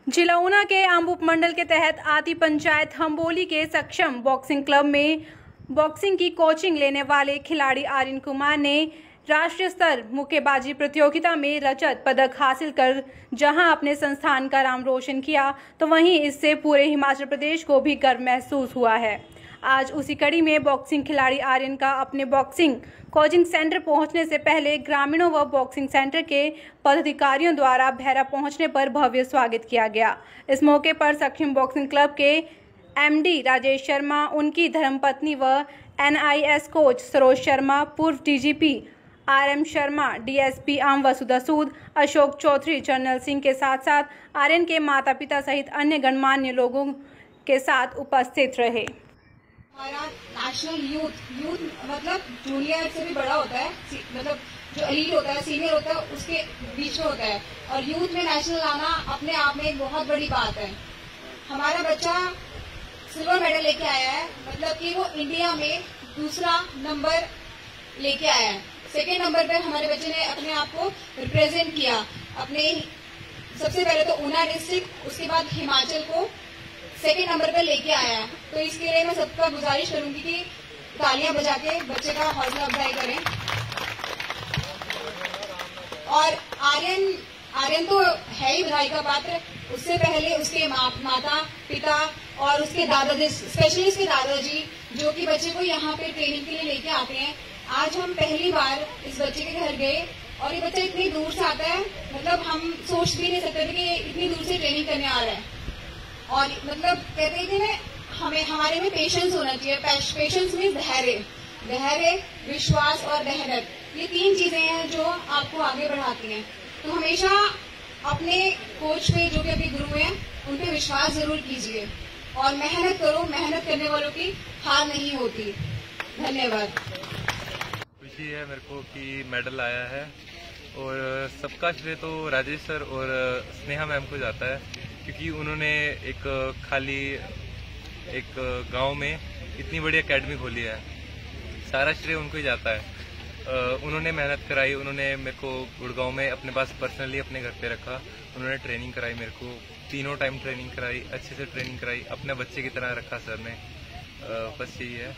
जिला ऊना के आम्ब उपमंडल के तहत आती पंचायत हम्बोली के सक्षम बॉक्सिंग क्लब में बॉक्सिंग की कोचिंग लेने वाले खिलाड़ी आर्यन कुमार ने राष्ट्रीय स्तर मुक्केबाजी प्रतियोगिता में रजत पदक हासिल कर जहां अपने संस्थान का नाम रोशन किया, तो वहीं इससे पूरे हिमाचल प्रदेश को भी गर्व महसूस हुआ है। आज उसी कड़ी में बॉक्सिंग खिलाड़ी आर्यन का अपने बॉक्सिंग कोचिंग सेंटर पहुंचने से पहले ग्रामीणों व बॉक्सिंग सेंटर के पदाधिकारियों द्वारा भैरा पहुंचने पर भव्य स्वागत किया गया। इस मौके पर सक्षम बॉक्सिंग क्लब के एमडी राजेश शर्मा, उनकी धर्मपत्नी व NIS कोच सरोज शर्मा, पूर्व DGP RM शर्मा, DSP आम वसुधा सूद, अशोक चौधरी, जनरल सिंह के साथ साथ आर्यन के माता पिता सहित अन्य गणमान्य लोगों के साथ उपस्थित रहे। हमारा नेशनल यूथ मतलब जूनियर से भी बड़ा होता है, मतलब जो एलीट होता है, सीनियर होता है, उसके बीच में होता है। और यूथ में नेशनल आना अपने आप में एक बहुत बड़ी बात है। हमारा बच्चा सिल्वर मेडल लेके आया है, मतलब कि वो इंडिया में दूसरा नंबर लेके आया है। सेकेंड नंबर पर हमारे बच्चे ने अपने आप को रिप्रेजेंट किया, अपने सबसे पहले तो ऊना डिस्ट्रिक्ट, उसके बाद हिमाचल को सेकेंड नंबर पर लेके आया है। तो इसके लिए मैं सबका गुजारिश करूंगी कि तालियां बजा के बच्चे का हौसला अफजाई करें। और आर्यन तो है ही बधाई का पात्र। उससे पहले उसके माता पिता और उसके दादाजी, स्पेशली उसके दादाजी, जो कि बच्चे को यहाँ पे ट्रेनिंग के लिए लेके आते हैं। आज हम पहली बार इस बच्चे के घर गए और ये बच्चा इतनी दूर से आता है, मतलब हम सोच भी नहीं सकते थे कि ये इतनी दूर से ट्रेनिंग करने आ रहा है। और मतलब कहते थे ना, हमारे में पेशेंस होना चाहिए। पेशेंस मीन्स धैर्य, विश्वास और मेहनत, ये तीन चीजें हैं जो आपको आगे बढ़ाती हैं। तो हमेशा अपने कोच पे, जो कि अभी गुरु हैं, उन पे विश्वास जरूर कीजिए और मेहनत करो। मेहनत करने वालों की हार नहीं होती। धन्यवाद। खुशी है मेरे को कि मेडल आया है और सबका श्रेय तो राजेश सर और स्नेहा मैम को जाता है, क्योंकि उन्होंने एक गांव में इतनी बड़ी एकेडमी खोली है। सारा श्रेय उनको ही जाता है। उन्होंने मेहनत कराई, उन्होंने मेरे को गुड़गांव में अपने पास पर्सनली अपने घर पे रखा। उन्होंने ट्रेनिंग कराई, मेरे को 3 टाइम ट्रेनिंग कराई, अच्छे से ट्रेनिंग कराई, अपने बच्चे की तरह रखा सर ने। बस यही है।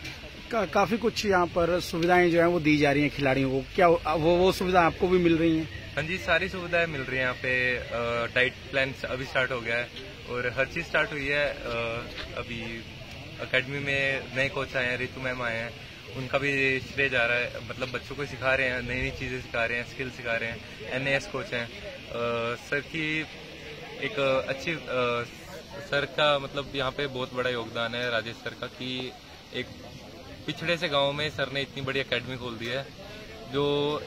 काफी कुछ यहाँ पर सुविधाएं जो है वो दी जा रही हैं खिलाड़ियों को, क्या वो सुविधा आपको भी मिल रही हैं? हाँ जी, सारी सुविधाएं मिल रही हैं यहाँ पे। डाइट प्लान अभी स्टार्ट हो गया है और हर चीज स्टार्ट हुई है। अभी एकेडमी में नए कोच आए हैं, रितु मैम आए हैं, उनका भी श्रेय जा रहा है। मतलब बच्चों को सिखा रहे हैं, नई नई चीजें सिखा रहे हैं, स्किल सिखा रहे हैं। NIS कोच हैं सर की एक अच्छी सर का मतलब यहाँ पे बहुत बड़ा योगदान है राजेश सर का, कि एक पिछड़े से गांव में सर ने इतनी बड़ी एकेडमी खोल दी है, जो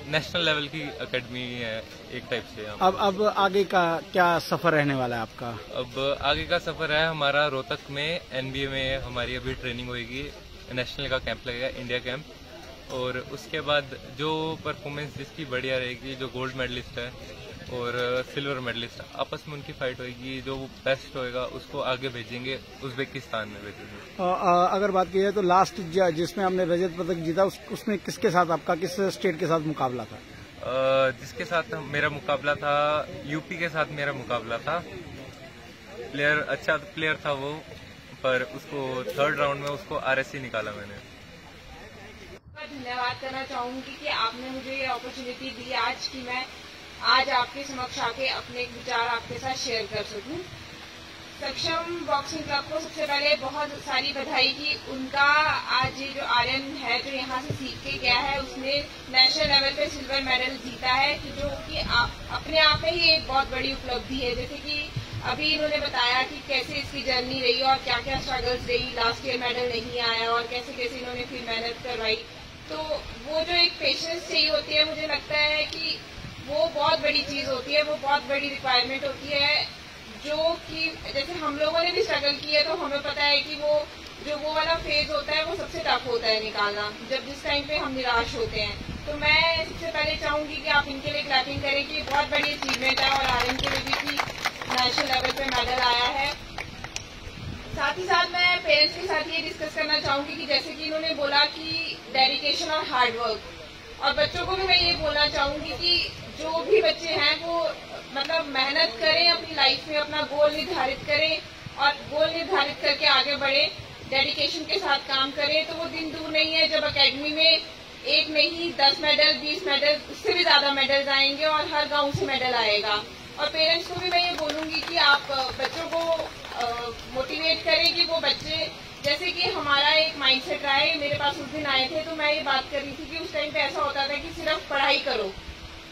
नेशनल लेवल की एकेडमी है एक टाइप से। अब आगे का क्या सफर रहने वाला है आपका? अब आगे का सफर है हमारा रोहतक में NBA में हमारी अभी ट्रेनिंग होगी। नेशनल का कैंप लगेगा, इंडिया कैंप, और उसके बाद जो परफॉर्मेंस जिसकी बढ़िया रहेगी, जो गोल्ड मेडलिस्ट है और सिल्वर मेडलिस्ट, आपस में उनकी फाइट होगी। जो बेस्ट होएगा उसको आगे भेजेंगे, उज्बेकिस्तान में भेजेंगे। अगर बात की जाए तो लास्ट जिसमें हमने रजत पदक जीता, उसमें किसके साथ आपका, किस स्टेट के साथ मुकाबला था? जिसके साथ मेरा मुकाबला था, UP के साथ मेरा मुकाबला था। प्लेयर अच्छा प्लेयर था वो, पर उसको 3rd राउंड में उसको RSC निकाला मैंने। धन्यवाद करना चाहूंगी कि आपने मुझे ये अपॉर्चुनिटी दी आज, कि मैं आज आपके समक्ष आके अपने विचार आपके साथ शेयर कर सकूं। सक्षम बॉक्सिंग क्लब को सबसे पहले बहुत सारी बधाई कि उनका आज ये जो आर्यन है, जो यहाँ से सीख के गया है, उसने नेशनल लेवल पे सिल्वर मेडल जीता है, कि जो कि अपने आप में ही एक बहुत बड़ी उपलब्धि है। जैसे कि अभी इन्होंने बताया कि कैसे इसकी जर्नी रही और क्या क्या स्ट्रगल्स रही। लास्ट ईयर मेडल नहीं आया और कैसे कैसे इन्होंने फिर मेहनत करवाई। तो वो जो एक पेशेंस चाहिए होती है, मुझे लगता है कि वो बहुत बड़ी चीज होती है, वो बहुत बड़ी रिक्वायरमेंट होती है, जो कि जैसे हम लोगों ने भी स्ट्रगल की है, तो हमें पता है कि वो वाला फेज होता है, वो सबसे टफ होता है निकालना, जब जिस टाइम पे हम निराश होते हैं। तो मैं सबसे पहले चाहूंगी कि आप इनके लिए क्लैपिंग करें, कि बहुत बड़ी अचीवमेंट है। और आर्यन के लिए भी नेशनल लेवल पे मेडल आया है। साथ ही साथ मैं पेरेंट्स के साथ ये डिस्कस करना चाहूंगी कि जैसे कि इन्होंने बोला कि डेडिकेशन और हार्डवर्क, और बच्चों को भी मैं ये बोलना चाहूंगी कि बच्चे हैं वो मतलब मेहनत करें, अपनी लाइफ में अपना गोल निर्धारित करें और गोल निर्धारित करके आगे बढ़े, डेडिकेशन के साथ काम करें, तो वो दिन दूर नहीं है जब एकेडमी में एक नहीं 10 मेडल, 20 मेडल, उससे भी ज्यादा मेडल्स आएंगे और हर गांव से मेडल आएगा। और पेरेंट्स को भी मैं ये बोलूंगी कि आप बच्चों को मोटिवेट करें कि वो बच्चे, जैसे कि हमारा एक माइंडसेट रहा है, मेरे पास उस दिन आए थे तो मैं ये बात कर रही थी कि उस टाइम पे ऐसा होता था कि सिर्फ पढ़ाई करो,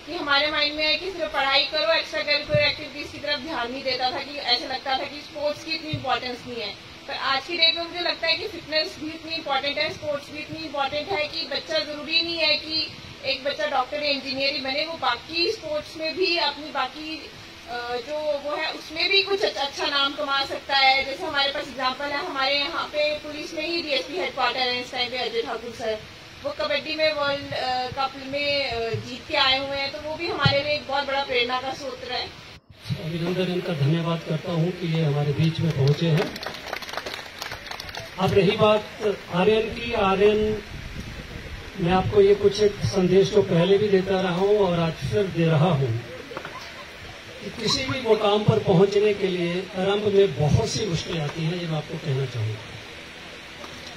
कि हमारे माइंड में है कि सिर्फ पढ़ाई करो, एक्स्ट्रा करिकुलर एक्टिविटीज की तरफ ध्यान नहीं देता था, कि ऐसा लगता था कि स्पोर्ट्स की इतनी इंपॉर्टेंस नहीं है। पर आज की डेट में मुझे लगता है कि फिटनेस भी इतनी इंपॉर्टेंट है, स्पोर्ट्स भी इतनी इंपॉर्टेंट है कि बच्चा जरूरी नहीं है कि एक बच्चा डॉक्टर या इंजीनियर ही बने, वो बाकी स्पोर्ट्स में भी अपनी बाकी जो वो है उसमें भी कुछ अच्छा नाम कमा सकता है। जैसे हमारे पास एग्जाम्पल है, हमारे यहाँ पे पुलिस में ही डीएसपी हेडक्वार्टर है इस टाइम पे अजय ठाकुर सर, वो कबड्डी में वर्ल्ड कप में जीत के आए हुए हैं, तो वो भी हमारे लिए एक बहुत बड़ा प्रेरणा का स्रोत है। अभिनंदन, इनका धन्यवाद करता हूँ कि ये हमारे बीच में पहुंचे हैं। अब रही बात आर्यन की, आर्यन मैं आपको ये कुछ एक संदेश तो पहले भी देता रहा हूँ और आज फिर दे रहा हूँ कि किसी भी मुकाम पर पहुंचने के लिए आरंभ में बहुत सी मुश्किलें आती हैं, ये मैं आपको कहना चाहूंगा।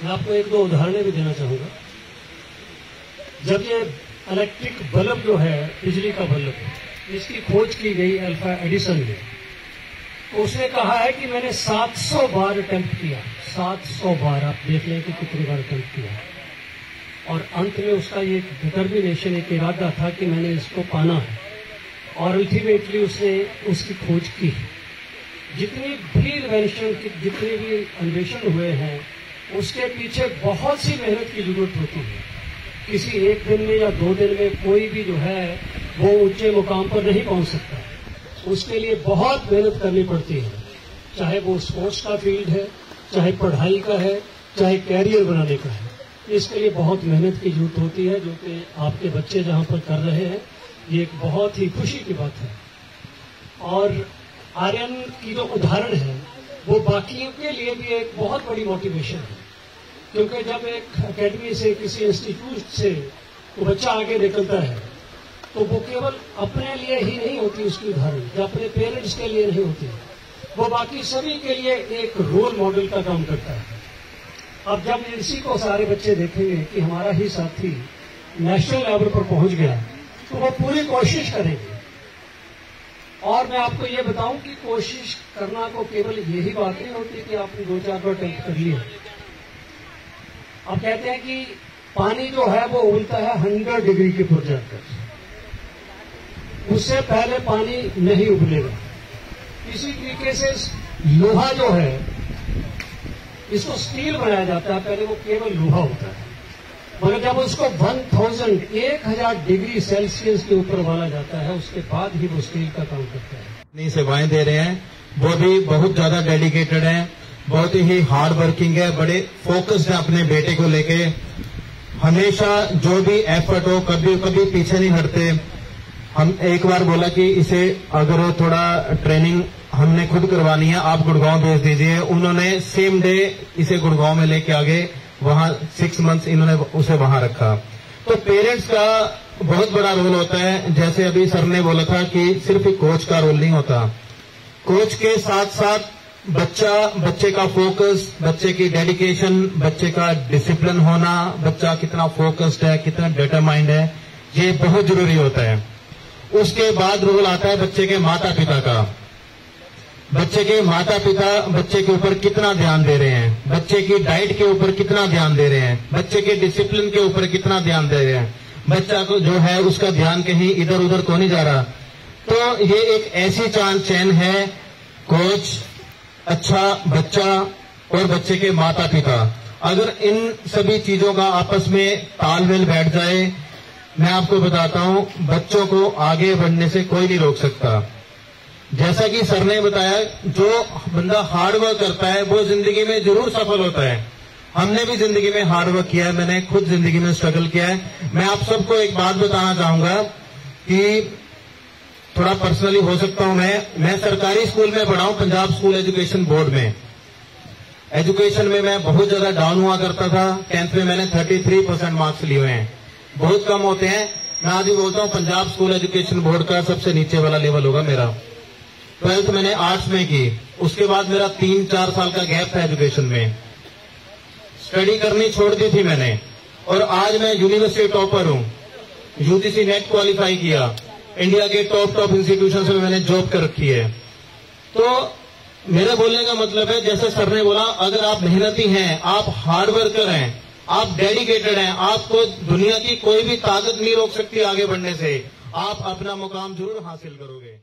मैं आपको एक दो उदाहरणें भी देना चाहूंगा। जब ये इलेक्ट्रिक बल्ब जो है, बिजली का बल्ब, इसकी खोज की गई अल्फा एडिसन ने, तो उसने कहा है कि मैंने 700 बार अटेम्प्ट किया, 700 बार। आप देख लें कि कितनी बार अटेम्प्ट किया, और अंत में उसका ये डिटर्मिनेशन, एक इरादा था कि मैंने इसको पाना है, और अल्टीमेटली उसने उसकी खोज की। जितनी भी इन्वेंशन, जितने भी अन्वेषण हुए हैं, उसके पीछे बहुत सी मेहनत की जरूरत होती है। किसी एक दिन में या 2 दिन में कोई भी जो है वो ऊंचे मुकाम पर नहीं पहुंच सकता। उसके लिए बहुत मेहनत करनी पड़ती है, चाहे वो स्पोर्ट्स का फील्ड है, चाहे पढ़ाई का है, चाहे कैरियर बनाने का है। इसके लिए बहुत मेहनत की जरूरत होती है, जो कि आपके बच्चे जहां पर कर रहे हैं, ये एक बहुत ही खुशी की बात है। और आर्यन की जो उदाहरण है वो बाकियों के लिए भी एक बहुत बड़ी मोटिवेशन है, क्योंकि जब एक एकेडमी से, किसी इंस्टीट्यूट से वो बच्चा आगे निकलता है तो वो केवल अपने लिए ही नहीं होती उसकी उदाहरण, या अपने पेरेंट्स के लिए नहीं होती, वो बाकी सभी के लिए एक रोल मॉडल का काम करता है। अब जब इसी को सारे बच्चे देखेंगे कि हमारा ही साथी नेशनल लेवल पर पहुंच गया, तो वो पूरी कोशिश करेंगे। और मैं आपको ये बताऊं कि कोशिश करना को केवल यही बात नहीं होती कि आपने 2-4 बार अटेम्प्ट कर लिया। अब कहते हैं कि पानी जो है वो उबलता है 100 डिग्री के ऊपर जाकर, उससे पहले पानी नहीं उबलेगा। इसी तरीके से लोहा जो है, इसको स्टील बनाया जाता है, पहले वो केवल लोहा होता है, मगर जब उसको 1000 डिग्री सेल्सियस के ऊपर उबाला जाता है, उसके बाद ही वो स्टील का काम करता है। नहीं सेवाएं दे रहे हैं, वो भी बहुत ज्यादा डेडिकेटेड हैं, बहुत ही हार्ड वर्किंग है, बड़े फोकस्ड है अपने बेटे को लेके। हमेशा जो भी एफर्ट हो, कभी कभी पीछे नहीं हटते। हम एक बार बोला कि इसे अगर वो थोड़ा ट्रेनिंग हमने खुद करवानी है, आप गुड़गांव भेज दीजिए। उन्होंने सेम डे इसे गुड़गांव में लेके आ गए, वहां 6 मंथ्स इन्होंने उसे वहां रखा। तो पेरेंट्स का बहुत बड़ा रोल होता है। जैसे अभी सर ने बोला था कि सिर्फ एक कोच का रोल नहीं होता, कोच के साथ साथ बच्चे का फोकस, बच्चे की डेडिकेशन, बच्चे का डिसिप्लिन होना, बच्चा कितना फोकस्ड है, कितना डिटरमाइंड है, ये बहुत जरूरी होता है। उसके बाद रोल आता है बच्चे के माता पिता का। बच्चे के माता पिता बच्चे के ऊपर कितना ध्यान दे रहे हैं, बच्चे की डाइट के ऊपर कितना ध्यान दे रहे हैं, बच्चे के डिसिप्लिन के ऊपर कितना ध्यान दे रहे हैं, बच्चा को जो है उसका ध्यान कहीं इधर उधर तो नहीं जा रहा। तो ये एक ऐसी चैन है, कोच, अच्छा बच्चा और बच्चे के माता पिता। अगर इन सभी चीजों का आपस में तालमेल बैठ जाए, मैं आपको बताता हूं, बच्चों को आगे बढ़ने से कोई नहीं रोक सकता। जैसा कि सर ने बताया, जो बंदा हार्ड वर्क करता है वो जिंदगी में जरूर सफल होता है। हमने भी जिंदगी में हार्ड वर्क किया है, मैंने खुद जिंदगी में स्ट्रगल किया है। मैं आप सबको एक बात बताना चाहूंगा कि थोड़ा पर्सनली हो सकता हूं, मैं सरकारी स्कूल में पढ़ा हूं, पंजाब स्कूल एजुकेशन बोर्ड में। एजुकेशन में मैं बहुत ज्यादा डाउन हुआ करता था। 10th में मैंने 33% मार्क्स लिए हुए हैं, बहुत कम होते हैं। मैं आज ही बोलता हूँ पंजाब स्कूल एजुकेशन बोर्ड का सबसे नीचे वाला लेवल होगा मेरा। 12th मैंने आर्ट्स में की, उसके बाद मेरा 3-4 साल का गैप था एजुकेशन में, स्टडी करनी छोड़ दी थी मैंने, और आज मैं यूनिवर्सिटी टॉपर हूँ। यूजीसी नेट क्वालिफाई किया, इंडिया के टॉप इंस्टीट्यूशन में मैंने जॉब कर रखी है। तो मेरा बोलने का मतलब है, जैसे सर ने बोला, अगर आप मेहनती हैं, आप हार्ड वर्कर हैं, आप डेडिकेटेड हैं, आपको दुनिया की कोई भी ताकत नहीं रोक सकती आगे बढ़ने से। आप अपना मुकाम जरूर हासिल करोगे।